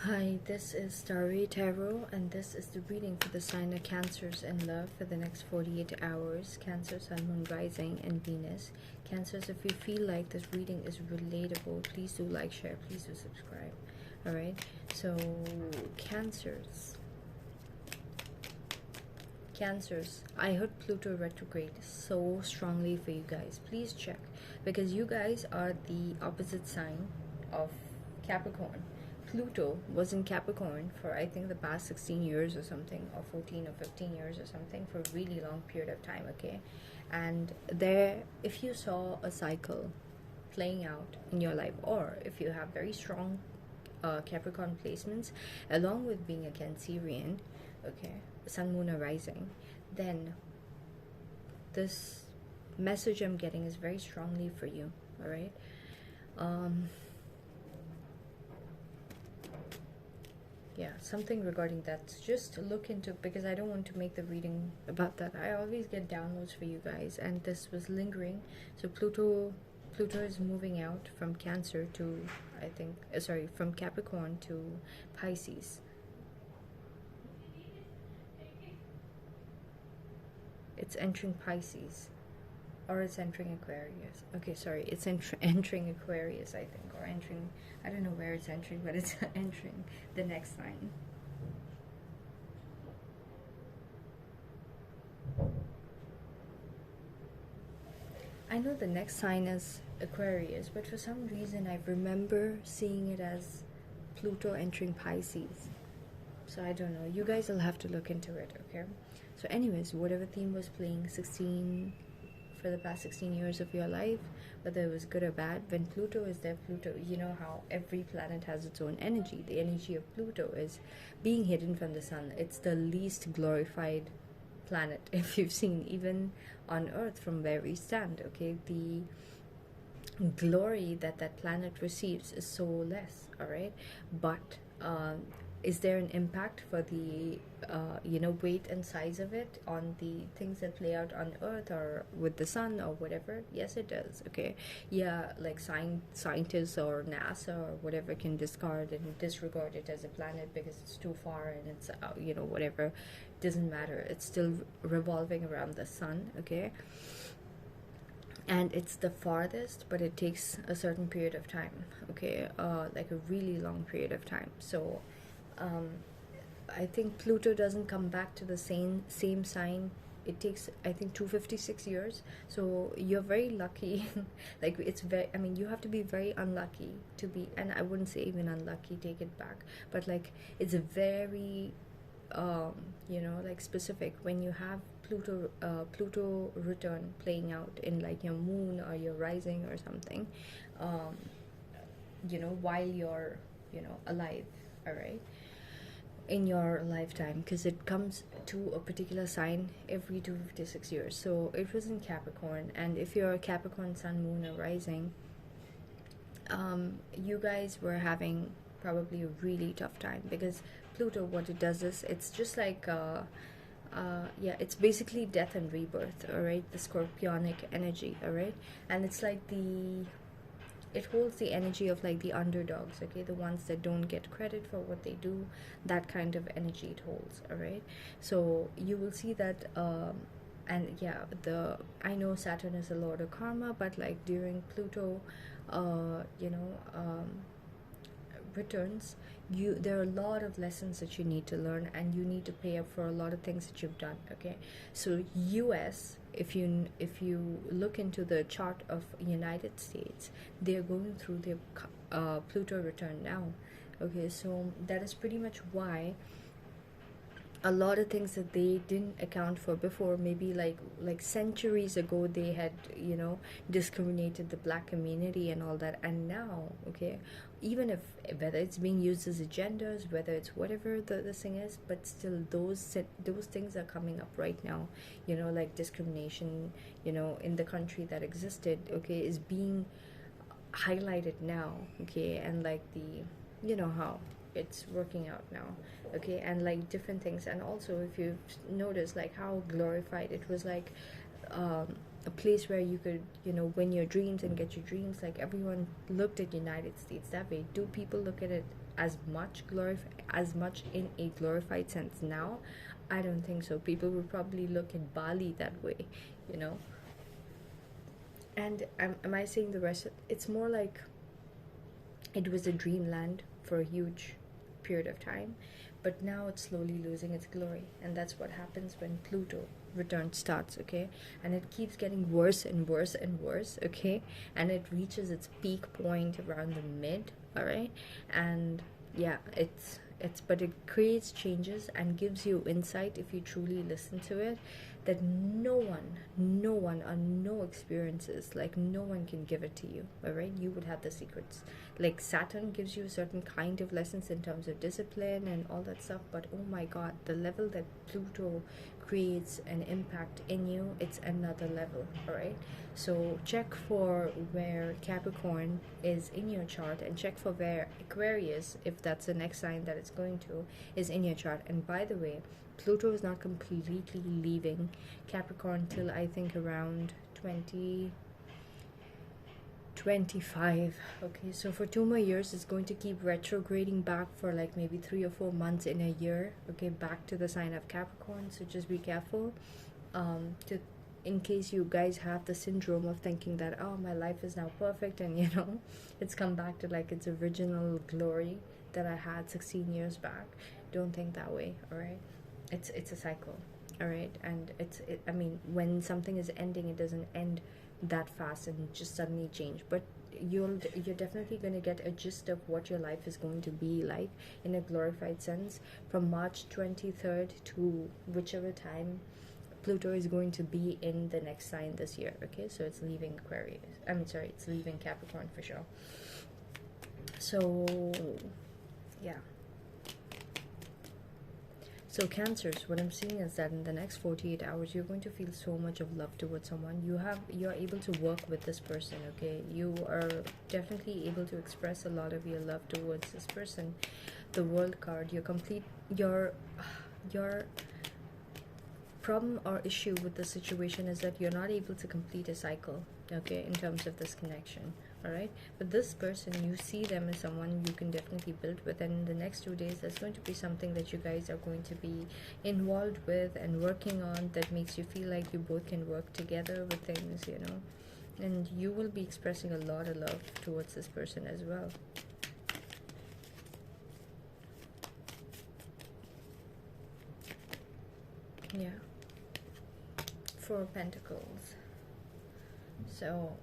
Hi, this is Starry Tarot, and this is the reading for the sign of Cancers in love for the next 48 hours. Cancer, Sun, Moon, Rising, and Venus. Cancers, if you feel like this reading is relatable, please do like, share, please do subscribe. Alright, so Cancers. Cancers, I heard Pluto retrograde so strongly for you guys. Please check, because you guys are the opposite sign of Capricorn. Pluto was in Capricorn for I think the past 16 years or something, or 14 or 15 years or something, for a really long period of time, okay? And there, if you saw a cycle playing out in your life, or if you have very strong Capricorn placements, along with being a Cancerian, okay, Sun, Moon, or Rising, then this message I'm getting is very strongly for you, all right? Yeah, something regarding that. Just look into, because I don't want to make the reading about that. I always get downloads for you guys, and this was lingering. So Pluto is moving out from Cancer to, I think, sorry, from Capricorn to Pisces. It's entering Pisces, or it's entering Aquarius. Okay, sorry, it's entering Aquarius, I think, or entering, I don't know where it's entering, but it's entering the next sign. I know the next sign is Aquarius, but for some reason I remember seeing it as Pluto entering Pisces. So I don't know. You guys will have to look into it, okay? So anyways, whatever theme was playing 16 for the past 16 years of your life, whether it was good or bad, when Pluto is there, Pluto, you know how every planet has its own energy. The energy of Pluto is being hidden from the sun. It's the least glorified planet, if you've seen, even on Earth from where we stand, okay? The glory that that planet receives is so less, all right? But is there an impact for the weight and size of it on the things that play out on Earth or with the sun or whatever? Yes, it does, okay? Yeah, like scientists or NASA or whatever can discard and disregard it as a planet because it's too far and it's whatever, doesn't matter. It's still revolving around the sun, okay? And it's the farthest, but it takes a certain period of time, okay? Like a really long period of time. So I think Pluto doesn't come back to the same sign. It takes, I think, 256 years. So you're very lucky. Like, it's very, I mean, you have to be very unlucky to be, and I wouldn't say even unlucky, take it back, but like, it's a very like specific when you have Pluto return playing out in like your moon or your rising or something, while you're alive, all right, in your lifetime, because it comes to a particular sign every 256 years. So it was in Capricorn, and if you're a Capricorn Sun, Moon, or Rising, you guys were having probably a really tough time, because Pluto, what it does is, it's just like it's basically death and rebirth, all right? The scorpionic energy, all right? And it's like it holds the energy of like the underdogs, okay, the ones that don't get credit for what they do. That kind of energy it holds, all right? So you will see that and yeah, I know Saturn is a lord of karma, but like during Pluto returns, there are a lot of lessons that you need to learn, and you need to pay up for a lot of things that you've done, okay? So US, if you look into the chart of United States, they're going through their Pluto return now, okay? So that is pretty much why a lot of things that they didn't account for before, maybe like centuries ago, they had discriminated the black community and all that, and now, okay, even if whether it's being used as agendas, whether it's whatever the thing is, but still those things are coming up right now, like discrimination in the country that existed, okay, is being highlighted now, okay? And like how it's working out now, okay? And like different things. And also, if you've noticed like how glorified it was, like a place where you could win your dreams and get your dreams, like everyone looked at United States that way. Do people look at it as much in a glorified sense now. I don't think so. People would probably look at Bali that way, you know. And am I saying the rest? It's more like it was a dreamland for a huge period of time, but now it's slowly losing its glory, and that's what happens when Pluto return starts, okay? And it keeps getting worse and worse and worse, okay? And it reaches its peak point around the mid, all right? And yeah, it's but it creates changes and gives you insight if you truly listen to it, that no one or no experiences, like no one can give it to you, all right? You would have the secrets. Like Saturn gives you a certain kind of lessons in terms of discipline and all that stuff, but oh my god, the level that Pluto creates an impact in you, it's another level, all right? So check for where Capricorn is in your chart, and check for where Aquarius, if that's the next sign that it's going to, is in your chart. And by the way, Pluto is not completely leaving Capricorn till I think around 2025. Okay, so for 2 more years it's going to keep retrograding back for like maybe 3 or 4 months in a year, okay, back to the sign of Capricorn. So just be careful, to in case you guys have the syndrome of thinking that, oh, my life is now perfect, and you know, it's come back to like its original glory that I had 16 years back. Don't think that way, all right? It's a cycle, all right? And I mean, when something is ending, it doesn't end that fast and just suddenly change, but you're definitely going to get a gist of what your life is going to be like in a glorified sense from March 23rd to whichever time Pluto is going to be in the next sign this year, okay? So it's leaving Aquarius, it's leaving Capricorn for sure. So yeah, so Cancers, what I'm seeing is that in the next 48 hours, you're going to feel so much of love towards someone. You're able to work with this person, okay? You are definitely able to express a lot of your love towards this person. The World card, your problem or issue with the situation is that you're not able to complete a cycle, okay, in terms of this connection, all right? But this person, you see them as someone you can definitely build with, and in the next 2 days there's going to be something that you guys are going to be involved with and working on that makes you feel like you both can work together with things, you know, and you will be expressing a lot of love towards this person as well. Yeah, Four of Pentacles. So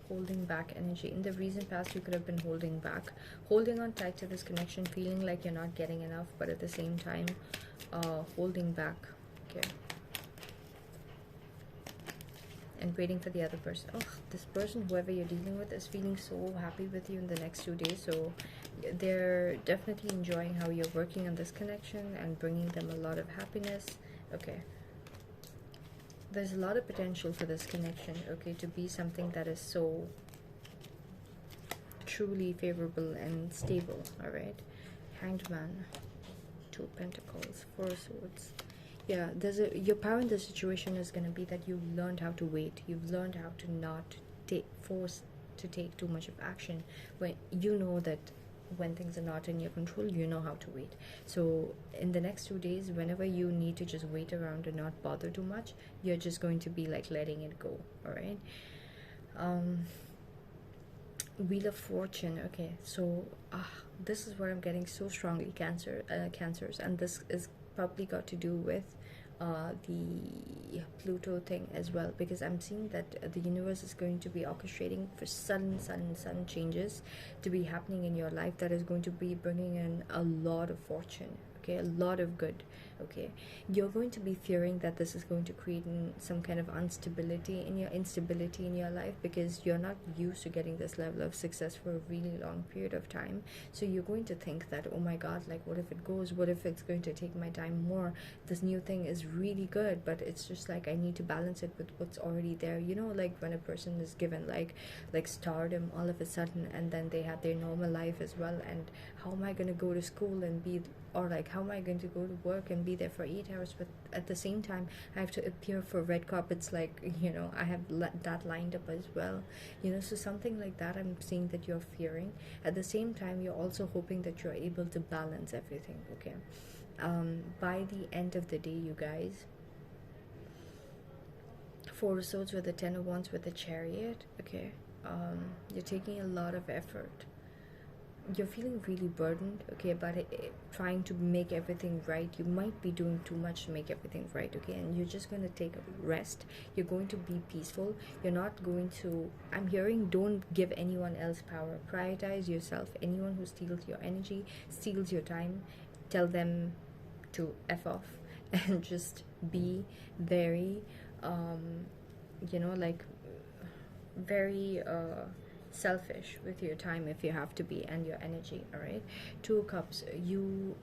holding back energy. In the recent past, you could have been holding back, holding on tight to this connection, feeling like you're not getting enough, but at the same time holding back, okay, and waiting for the other person. Oh, this person, whoever you're dealing with, is feeling so happy with you in the next 2 days. So they're definitely enjoying how you're working on this connection and bringing them a lot of happiness, okay? There's a lot of potential for this connection, okay, to be something that is so truly favorable and stable, all right? Hanged Man, Two of Pentacles, Four of Swords. Yeah, your power in the situation is going to be that you've learned how to wait. You've learned how to not force to take too much of action. When you know that when things are not in your control, you know how to wait. So in the next 2 days, whenever you need to just wait around and not bother too much, you're just going to be like letting it go, all right? Wheel of Fortune, okay, so this is what I'm getting so strongly, Cancers, and this is probably got to do with the Pluto thing as well, because I'm seeing that the universe is going to be orchestrating for sudden changes to be happening in your life that is going to be bringing in a lot of fortune, okay, a lot of good, okay? You're going to be fearing that this is going to create some kind of instability in your life, because you're not used to getting this level of success for a really long period of time. So you're going to think that, oh my god, like what if it goes, what if it's going to take my time more, this new thing is really good, but it's just like I need to balance it with what's already there, you know, like when a person is given like stardom all of a sudden, and then they have their normal life as well, and how am I going to go to school and be, or like how am I going to go to work and be there for 8 hours, but at the same time I have to appear for red carpets, like, I have that lined up as well, so something like that I'm seeing that you're fearing. At the same time, you're also hoping that you're able to balance everything. Okay, by the end of the day, you guys, Four of Swords with the Ten of Wands with the Chariot. Okay, you're taking a lot of effort, you're feeling really burdened, okay, about trying to make everything right. You might be doing too much to make everything right, okay, and you're just going to take a rest. You're going to be peaceful. You're not going to, I'm hearing, don't give anyone else power. Prioritize yourself. Anyone who steals your energy, steals your time, tell them to F off and just be very like very selfish with your time if you have to be, and your energy. All right, Two of Cups, you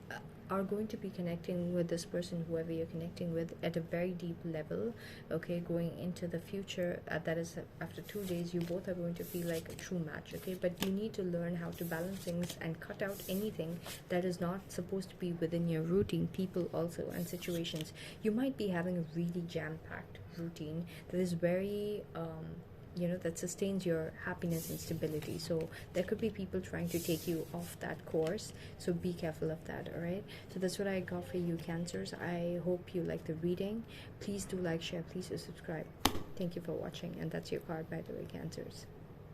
are going to be connecting with this person, whoever you're connecting with, at a very deep level, okay, going into the future. That is, after 2 days, you both are going to feel like a true match, okay, but you need to learn how to balance things and cut out anything that is not supposed to be within your routine. People also, and situations, you might be having a really jam-packed routine that is very that sustains your happiness and stability. So there could be people trying to take you off that course, so be careful of that. All right, so that's what I got for you, Cancers. I hope you like the reading. Please do like, share, please do subscribe. Thank you for watching, and that's your card, by the way, Cancers.